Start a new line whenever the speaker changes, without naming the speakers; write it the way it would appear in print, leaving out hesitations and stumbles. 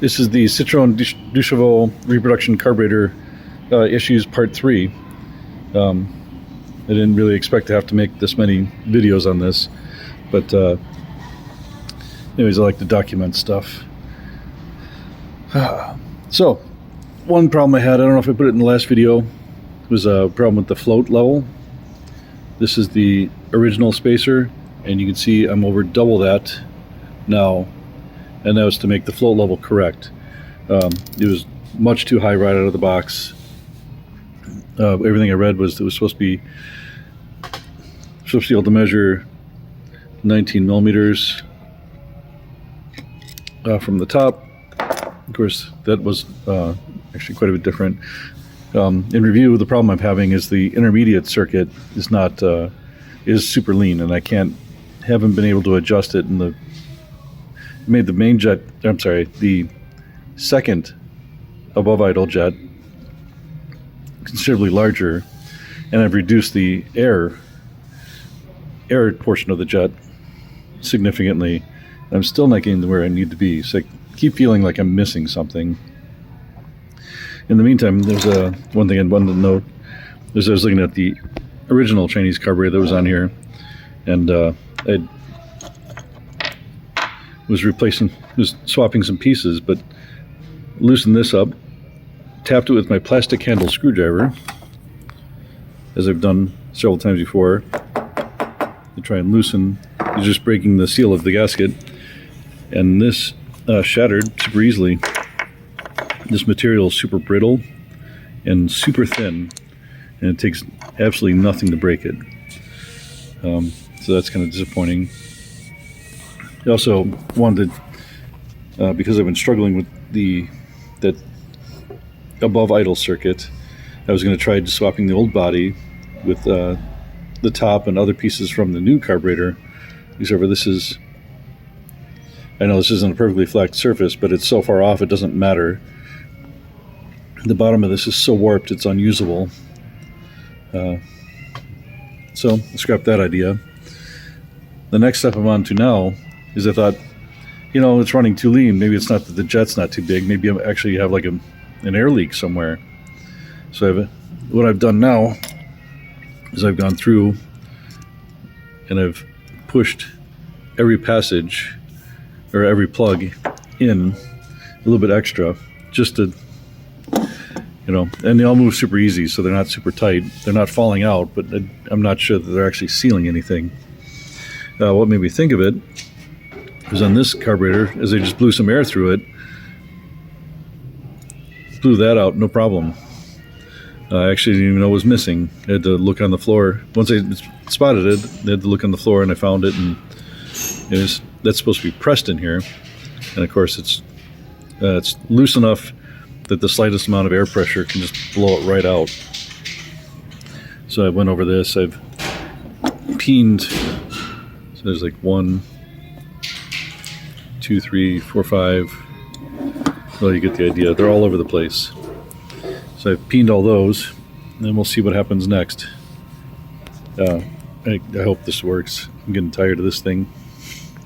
This is the Citroen Ducheval reproduction carburetor issues part 3. I didn't really expect to have to make this many videos on this, but anyways, I like to document stuff. So, one problem I had, I don't know if I put it in the last video, was a problem with the float level. This is the original spacer, and you can see I'm over double that now, and that was to make the float level correct. It was much too high right out of the box. Everything I read was it was supposed to be able to measure 19 millimeters from the top. Of course, that was actually quite a bit different. In review, the problem I'm having is the intermediate circuit is not is super lean, and I haven't been able to adjust it. And made the main jet, I'm sorry, the second above idle jet considerably larger, and I've reduced the air portion of the jet significantly. I'm still not getting to where I need to be, so I keep feeling like I'm missing something. In the meantime, there's one thing I wanted to note. I was looking at the original Chinese carburetor that was on here, and I was swapping some pieces, but loosened this up, tapped it with my plastic handle screwdriver, as I've done several times before, to try and loosen. You're just breaking the seal of the gasket, and this shattered super easily. This material is super brittle and super thin, and it takes absolutely nothing to break it. So that's kind of disappointing. I also wanted, because I've been struggling with that above idle circuit, I was going to try swapping the old body with the top and other pieces from the new carburetor. Except for I know this isn't a perfectly flat surface, but it's so far off it doesn't matter. The bottom of this is so warped it's unusable. So I scrapped that idea. The next step I'm on to now is I thought, it's running too lean. Maybe it's not that the jet's not too big. Maybe I actually have like an air leak somewhere. So what I've done now is I've gone through and I've pushed every passage or every plug in a little bit extra, just to, and they all move super easy, so they're not super tight. They're not falling out, but I'm not sure that they're actually sealing anything. What made me think of it was on this carburetor, as I just blew some air through it, blew that out, no problem. I actually didn't even know it was missing. I had to look on the floor. Once I spotted it, I had to look on the floor, and I found it, and that's supposed to be pressed in here. And of course, it's loose enough that the slightest amount of air pressure can just blow it right out. So I went over this. I've peened. So there's like 1, 2, 3, 4, 5. Well, you get the idea. They're all over the place. So I've peened all those, and then we'll see what happens next. I hope this works. I'm getting tired of this thing.